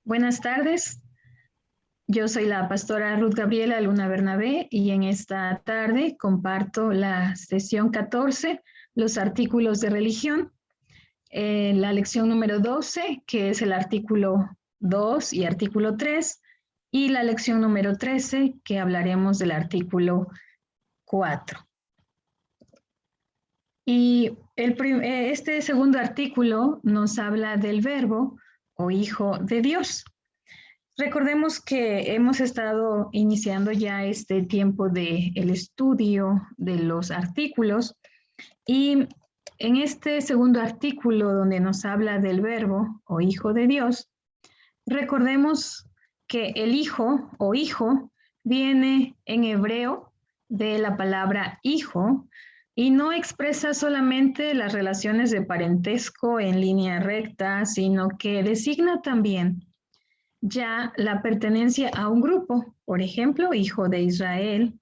Buenas tardes, yo soy la pastora Ruth Gabriela Luna Bernabé y en esta tarde comparto la sesión 14, los artículos de religión, la lección número 12, que es el artículo 2 y artículo 3, y la lección número 13, que hablaremos del artículo 4. Y este segundo artículo nos habla del verbo o hijo de Dios. Recordemos que hemos estado iniciando ya este tiempo del estudio de los artículos y en este segundo artículo donde nos habla del verbo o hijo de Dios, recordemos que el hijo o hijo viene en hebreo de la palabra hijo y no expresa solamente las relaciones de parentesco en línea recta, sino que designa también ya la pertenencia a un grupo, por ejemplo, hijo de Israel.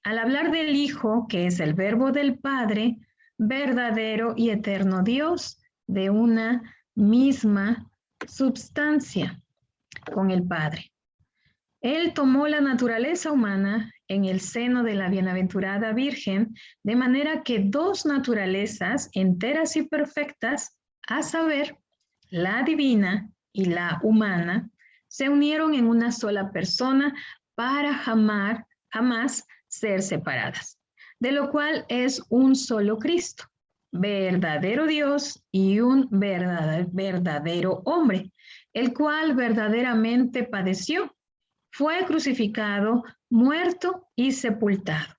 Al hablar del hijo, que es el verbo del Padre, verdadero y eterno Dios, de una misma substancia con el Padre. Él tomó la naturaleza humana en el seno de la bienaventurada Virgen, de manera que dos naturalezas enteras y perfectas, a saber, la divina y la humana, se unieron en una sola persona para jamás ser separadas, de lo cual es un solo Cristo, verdadero Dios y un verdadero hombre, el cual verdaderamente padeció, fue crucificado, muerto y sepultado,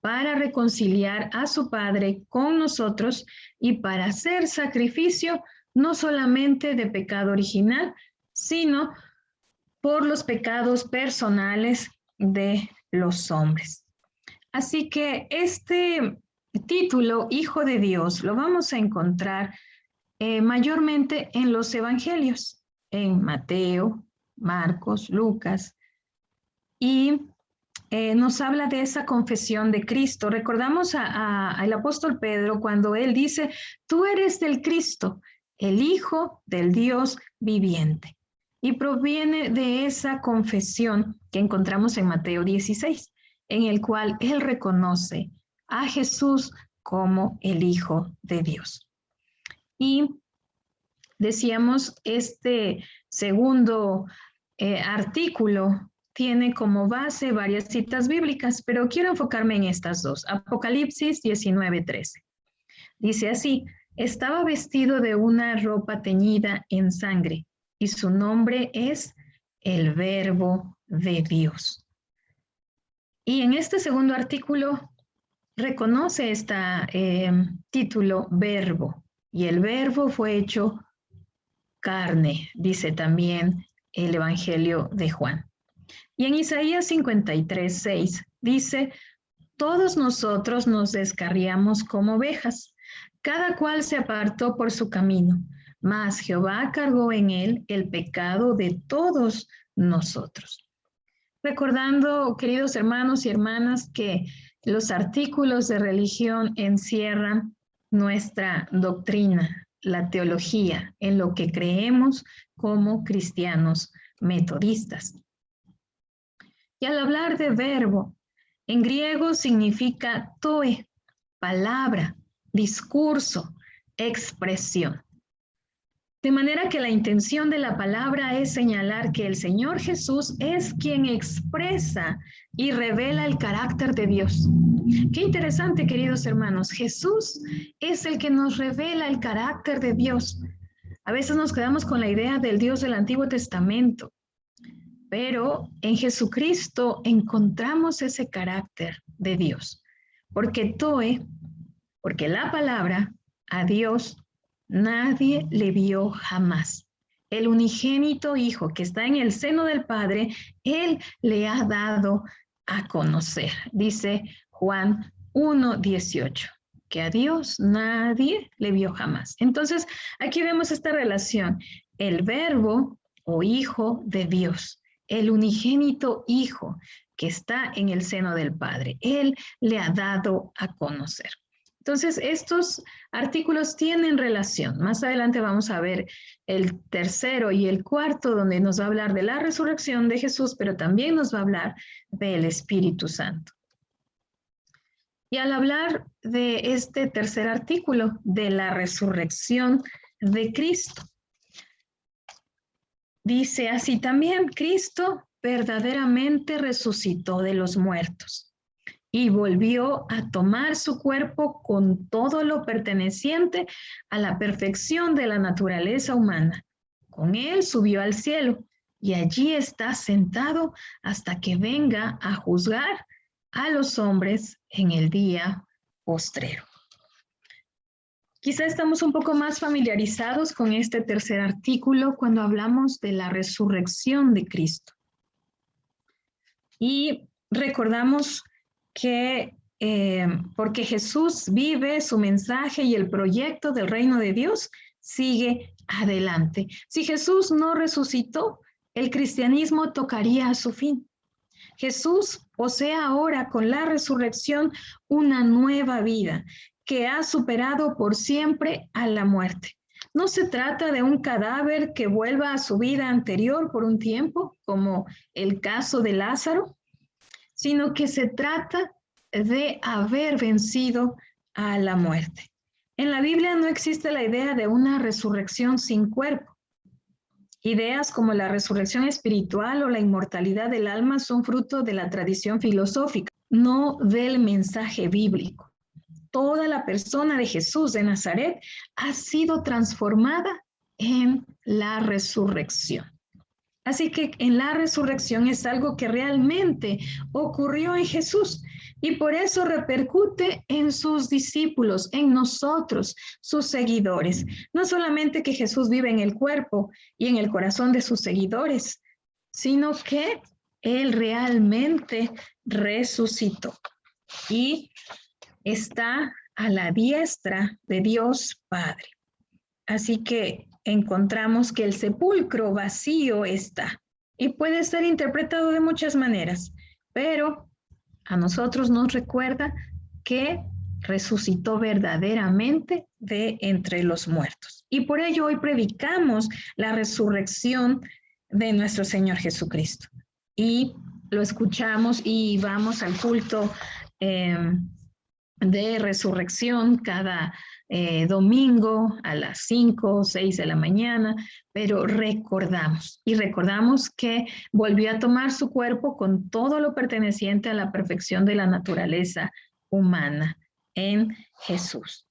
para reconciliar a su Padre con nosotros y para hacer sacrificio no solamente de pecado original, sino por los pecados personales de los hombres. Así que este título, Hijo de Dios, lo vamos a encontrar mayormente en los evangelios, en Mateo, Marcos, Lucas, y nos habla de esa confesión de Cristo. Recordamos al apóstol Pedro cuando él dice, tú eres del Cristo, el Hijo del Dios viviente. Y proviene de esa confesión que encontramos en Mateo 16, en el cual él reconoce a Jesús como el Hijo de Dios. Y decíamos, este segundo artículo tiene como base varias citas bíblicas, pero quiero enfocarme en estas dos. Apocalipsis 19:13. Dice así, estaba vestido de una ropa teñida en sangre y su nombre es el Verbo de Dios. Y en este segundo artículo reconoce este título verbo, y el verbo fue hecho carne, dice también el Evangelio de Juan. Y en Isaías 53:6 dice, todos nosotros nos descarriamos como ovejas, cada cual se apartó por su camino, mas Jehová cargó en él el pecado de todos nosotros. Recordando, queridos hermanos y hermanas, que los artículos de religión encierran nuestra doctrina, la teología, en lo que creemos como cristianos metodistas. Y al hablar de verbo, en griego significa toe, palabra, discurso, expresión. De manera que la intención de la palabra es señalar que el Señor Jesús es quien expresa y revela el carácter de Dios. Qué interesante, queridos hermanos. Jesús es el que nos revela el carácter de Dios. A veces nos quedamos con la idea del Dios del Antiguo Testamento, pero en Jesucristo encontramos ese carácter de Dios. Porque la palabra, a Dios nadie le vio jamás. El unigénito Hijo que está en el seno del Padre, Él le ha dado a conocer. Dice Juan 1:18, que a Dios nadie le vio jamás. Entonces, aquí vemos esta relación. El verbo o Hijo de Dios, el unigénito Hijo que está en el seno del Padre, Él le ha dado a conocer. Entonces, estos artículos tienen relación. Más adelante vamos a ver el tercero y el cuarto, donde nos va a hablar de la resurrección de Jesús, pero también nos va a hablar del Espíritu Santo. Y al hablar de este tercer artículo, de la resurrección de Cristo, dice así también: Cristo verdaderamente resucitó de los muertos y volvió a tomar su cuerpo con todo lo perteneciente a la perfección de la naturaleza humana. Con él subió al cielo y allí está sentado hasta que venga a juzgar a los hombres en el día postrero. Quizá estamos un poco más familiarizados con este tercer artículo cuando hablamos de la resurrección de Cristo. Y recordamos que porque Jesús vive, su mensaje y el proyecto del reino de Dios sigue adelante. Si Jesús no resucitó, el cristianismo tocaría a su fin. Jesús posee ahora con la resurrección una nueva vida que ha superado por siempre a la muerte. No se trata de un cadáver que vuelva a su vida anterior por un tiempo, como el caso de Lázaro, sino que se trata de haber vencido a la muerte. En la Biblia no existe la idea de una resurrección sin cuerpo. Ideas como la resurrección espiritual o la inmortalidad del alma son fruto de la tradición filosófica, no del mensaje bíblico. Toda la persona de Jesús de Nazaret ha sido transformada en la resurrección. Así que en la resurrección es algo que realmente ocurrió en Jesús y por eso repercute en sus discípulos, en nosotros, sus seguidores. No solamente que Jesús vive en el cuerpo y en el corazón de sus seguidores, sino que Él realmente resucitó y está a la diestra de Dios Padre. Así que encontramos que el sepulcro vacío está y puede ser interpretado de muchas maneras, pero a nosotros nos recuerda que resucitó verdaderamente de entre los muertos. Y por ello hoy predicamos la resurrección de nuestro Señor Jesucristo. Y lo escuchamos y vamos al culto de resurrección cada domingo a las 5 o 6 de la mañana, pero recordamos que volvió a tomar su cuerpo con todo lo perteneciente a la perfección de la naturaleza humana en Jesús.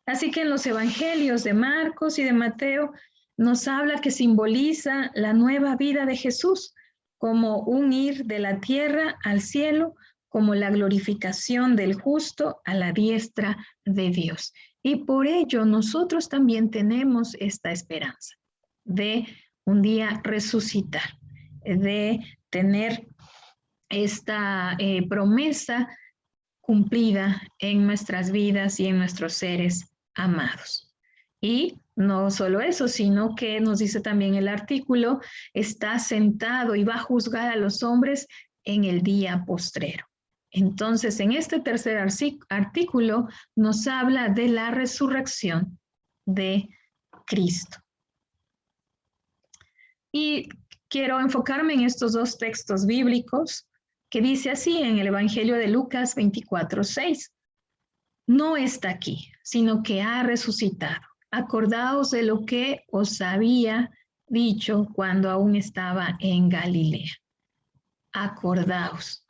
Así que en los evangelios de Marcos y de Mateo nos habla que simboliza la nueva vida de Jesús como un ir de la tierra al cielo, como la glorificación del justo a la diestra de Dios. Y por ello nosotros también tenemos esta esperanza de un día resucitar, de tener esta promesa cumplida en nuestras vidas y en nuestros seres amados. Y no solo eso, sino que nos dice también el artículo, está sentado y va a juzgar a los hombres en el día postrero. Entonces, en este tercer artículo nos habla de la resurrección de Cristo. Y quiero enfocarme en estos dos textos bíblicos que dice así en el Evangelio de Lucas 24:6. No está aquí, sino que ha resucitado. Acordaos de lo que os había dicho cuando aún estaba en Galilea. Acordaos.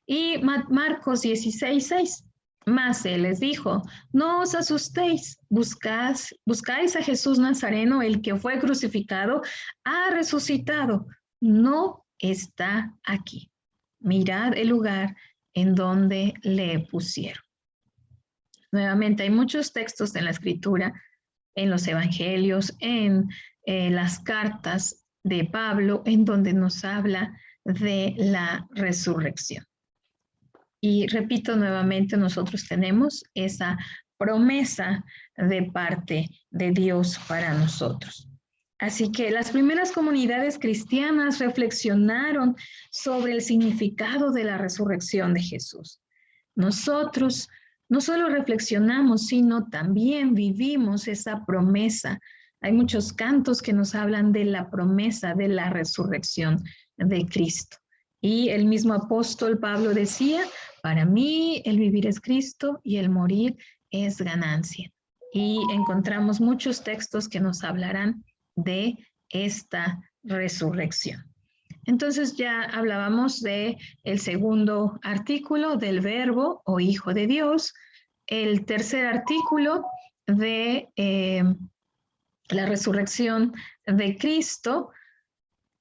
Y Marcos 16:6, mas él les dijo, no os asustéis, buscáis a Jesús Nazareno, el que fue crucificado, ha resucitado, no está aquí. Mirad el lugar en donde le pusieron. Nuevamente, hay muchos textos en la Escritura, en los Evangelios, en las cartas de Pablo, en donde nos habla de la resurrección. Y repito nuevamente, nosotros tenemos esa promesa de parte de Dios para nosotros. Así que las primeras comunidades cristianas reflexionaron sobre el significado de la resurrección de Jesús. Nosotros no solo reflexionamos, sino también vivimos esa promesa. Hay muchos cantos que nos hablan de la promesa de la resurrección de Cristo. Y el mismo apóstol Pablo decía, para mí el vivir es Cristo y el morir es ganancia. Y encontramos muchos textos que nos hablarán de esta resurrección. Entonces ya hablábamos de el segundo artículo del verbo o hijo de Dios, el tercer artículo de la resurrección de Cristo,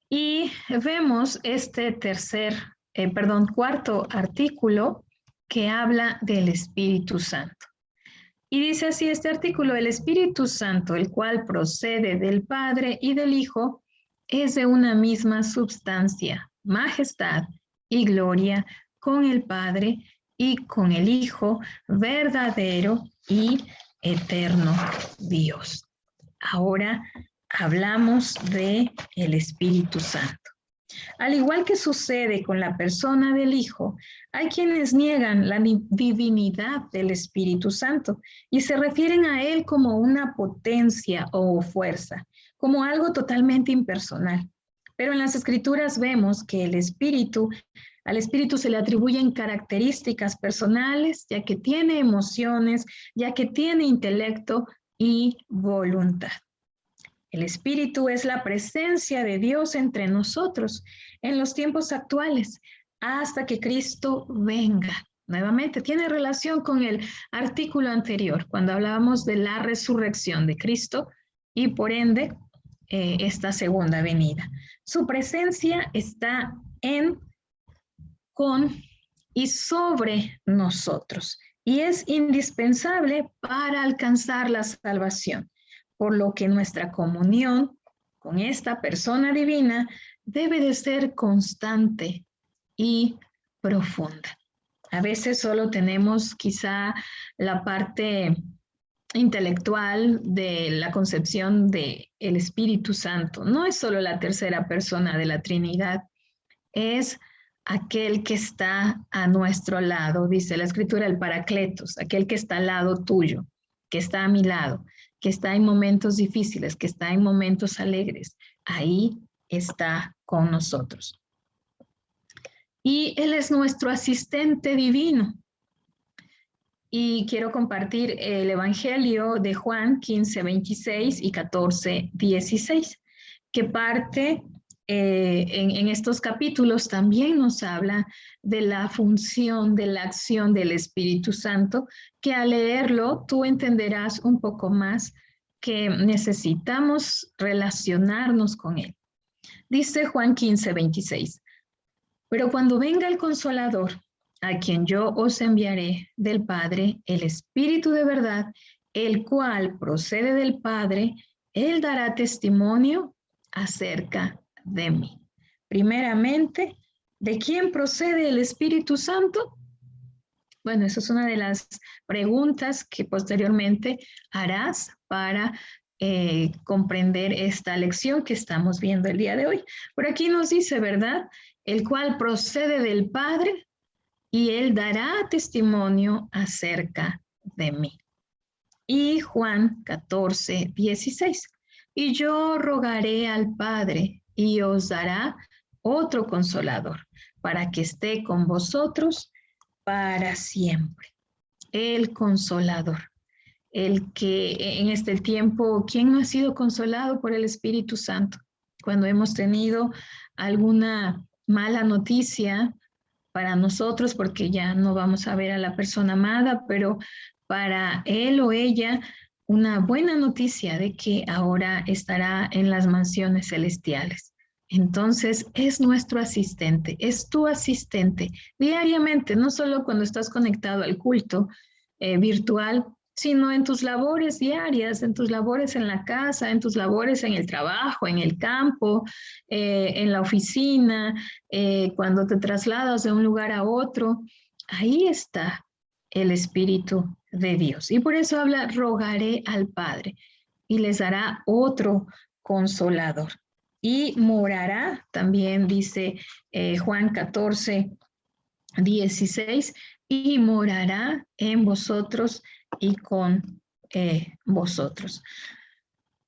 y vemos este cuarto artículo que habla del Espíritu Santo. Y dice así este artículo: el Espíritu Santo, el cual procede del Padre y del Hijo, es de una misma substancia, majestad y gloria con el Padre y con el Hijo, verdadero y eterno Dios. Ahora hablamos de el Espíritu Santo. Al igual que sucede con la persona del Hijo, hay quienes niegan la divinidad del Espíritu Santo y se refieren a él como una potencia o fuerza, como algo totalmente impersonal. Pero en las Escrituras vemos que al Espíritu se le atribuyen características personales, ya que tiene emociones, ya que tiene intelecto y voluntad. El Espíritu es la presencia de Dios entre nosotros en los tiempos actuales, hasta que Cristo venga. Nuevamente, tiene relación con el artículo anterior, cuando hablábamos de la resurrección de Cristo y por ende esta segunda venida. Su presencia está en, con y sobre nosotros y es indispensable para alcanzar la salvación, por lo que nuestra comunión con esta persona divina debe de ser constante y profunda. A veces solo tenemos quizá la parte intelectual de la concepción del Espíritu Santo. No es solo la tercera persona de la Trinidad, es aquel que está a nuestro lado, dice la Escritura, el Paracletos, aquel que está al lado tuyo, que está a mi lado, que está en momentos difíciles, que está en momentos alegres. Ahí está con nosotros. Y Él es nuestro asistente divino. Y quiero compartir el Evangelio de Juan 15:26 y 14:16, que parte en estos capítulos también nos habla de la función, de la acción del Espíritu Santo, que al leerlo tú entenderás un poco más que necesitamos relacionarnos con Él. Dice Juan 15:26, pero cuando venga el Consolador, a quien yo os enviaré del Padre, el Espíritu de verdad, el cual procede del Padre, Él dará testimonio acerca de mí. Primeramente, ¿de quién procede el Espíritu Santo? Bueno, esa es una de las preguntas que posteriormente harás para comprender esta lección que estamos viendo el día de hoy. Por aquí nos dice, ¿verdad? El cual procede del Padre y Él dará testimonio acerca de mí. Y Juan 14:16. Y yo rogaré al Padre y os dará otro consolador para que esté con vosotros para siempre. El consolador. El que en este tiempo, ¿quién no ha sido consolado por el Espíritu Santo? Cuando hemos tenido alguna mala noticia para nosotros, porque ya no vamos a ver a la persona amada, pero para él o ella, una buena noticia de que ahora estará en las mansiones celestiales. Entonces es nuestro asistente, es tu asistente diariamente, no solo cuando estás conectado al culto virtual, sino en tus labores diarias, en tus labores en la casa, en tus labores en el trabajo, en el campo, en la oficina, cuando te trasladas de un lugar a otro. Ahí está el Espíritu de Dios. Y por eso habla, rogaré al Padre y les dará otro consolador. Y morará, también dice Juan 14:16, y morará en vosotros y con vosotros.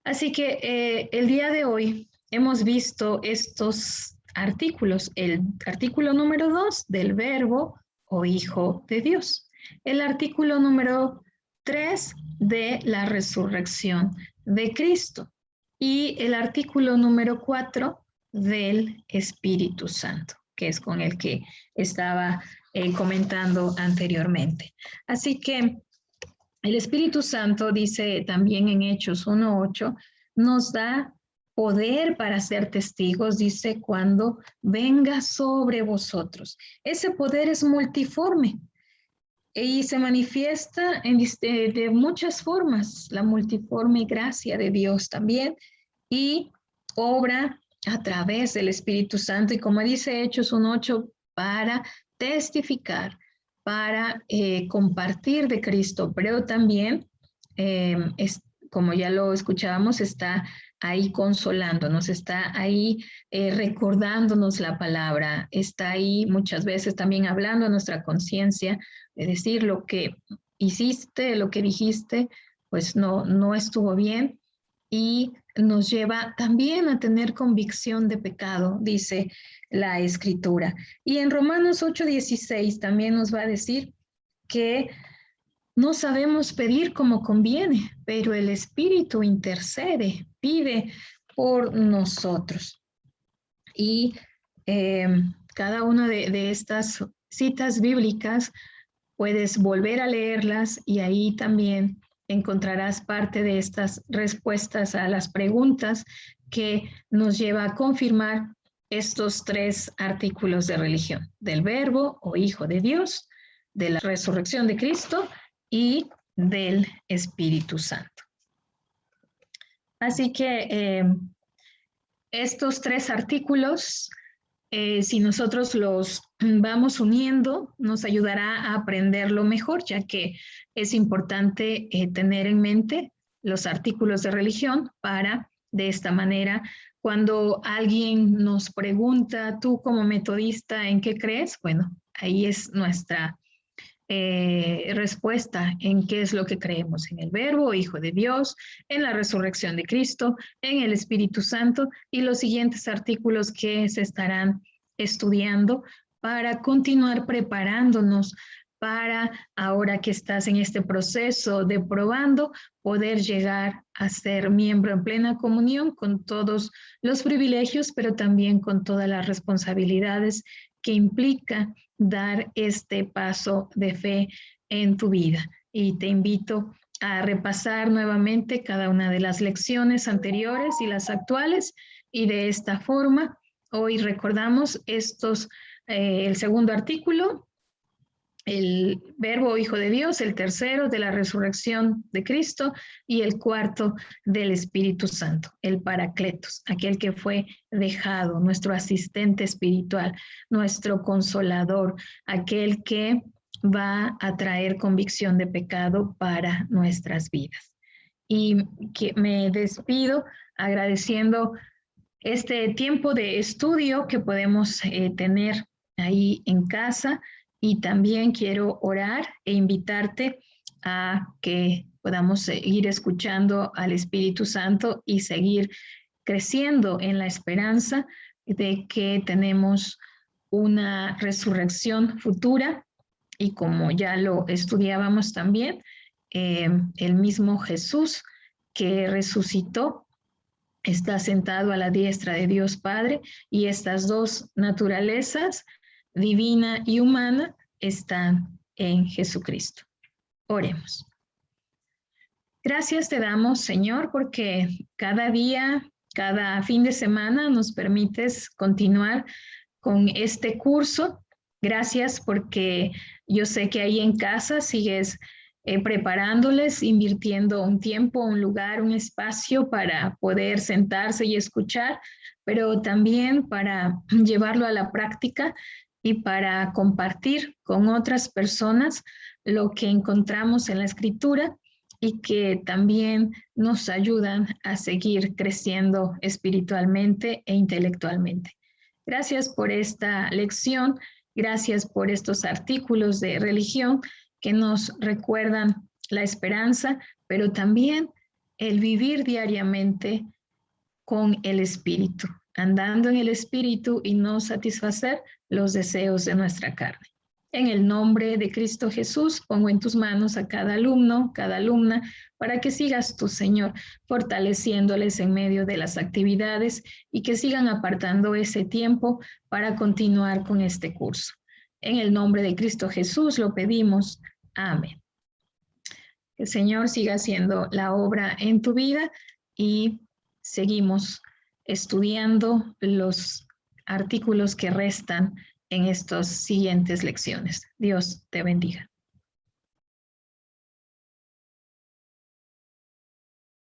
Así que el día de hoy hemos visto estos artículos. El artículo número 2 del verbo o hijo de Dios. El artículo número 3 de la resurrección de Cristo. Y el artículo número 4 del Espíritu Santo, que es con el que estaba comentando anteriormente. Así que el Espíritu Santo, dice también en Hechos 1:8, nos da poder para ser testigos, dice, cuando venga sobre vosotros. Ese poder es multiforme y se manifiesta de muchas formas, la multiforme gracia de Dios también, y obra a través del Espíritu Santo, y como dice Hechos 1:8, para testificar, para compartir de Cristo, pero también, como ya lo escuchábamos, está ahí consolándonos, está ahí recordándonos la palabra, está ahí muchas veces también hablando a nuestra conciencia, de decir lo que hiciste, lo que dijiste, pues no estuvo bien, y nos lleva también a tener convicción de pecado, dice la Escritura. Y en Romanos 8:16 también nos va a decir que no sabemos pedir como conviene, pero el Espíritu intercede, pide por nosotros. Y cada una de estas citas bíblicas puedes volver a leerlas y ahí también encontrarás parte de estas respuestas a las preguntas que nos lleva a confirmar estos 3 artículos de religión: del verbo o hijo de Dios, de la resurrección de Cristo y del Espíritu Santo. Así que estos 3 artículos, si nosotros los vamos uniendo, nos ayudará a aprenderlo mejor, ya que es importante tener en mente los artículos de religión para, de esta manera, cuando alguien nos pregunta, tú como metodista, ¿en qué crees? Bueno, ahí es nuestra respuesta en qué es lo que creemos: en el verbo, hijo de Dios, en la resurrección de Cristo, en el Espíritu Santo, y los siguientes artículos que se estarán estudiando para continuar preparándonos para, ahora que estás en este proceso de probando, poder llegar a ser miembro en plena comunión con todos los privilegios, pero también con todas las responsabilidades que implica dar este paso de fe en tu vida. Y te invito a repasar nuevamente cada una de las lecciones anteriores y las actuales, y de esta forma hoy recordamos el segundo artículo, el verbo hijo de Dios, el tercero de la resurrección de Cristo, y el cuarto del Espíritu Santo, el Paracletos, aquel que fue dejado, nuestro asistente espiritual, nuestro consolador, aquel que va a traer convicción de pecado para nuestras vidas. Y que me despido agradeciendo este tiempo de estudio que podemos tener ahí en casa. Y también quiero orar e invitarte a que podamos seguir escuchando al Espíritu Santo y seguir creciendo en la esperanza de que tenemos una resurrección futura. Y como ya lo estudiábamos también, el mismo Jesús que resucitó está sentado a la diestra de Dios Padre, y estas 2 naturalezas, divina y humana, están en Jesucristo. Oremos. Gracias te damos, Señor, porque cada día, cada fin de semana nos permites continuar con este curso. Gracias porque yo sé que ahí en casa sigues preparándoles, invirtiendo un tiempo, un lugar, un espacio para poder sentarse y escuchar, pero también para llevarlo a la práctica y para compartir con otras personas lo que encontramos en la Escritura, y que también nos ayudan a seguir creciendo espiritualmente e intelectualmente. Gracias por esta lección Gracias por estos artículos de religión que nos recuerdan la esperanza, pero también el vivir diariamente con el Espíritu, andando en el Espíritu y no satisfacer los deseos de nuestra carne. En el nombre de Cristo Jesús, pongo en tus manos a cada alumno, cada alumna, para que sigas tú, Señor, fortaleciéndoles en medio de las actividades y que sigan apartando ese tiempo para continuar con este curso. En el nombre de Cristo Jesús lo pedimos. Amén. Que el Señor siga haciendo la obra en tu vida y seguimos estudiando los artículos que restan en estas siguientes lecciones. Dios te bendiga.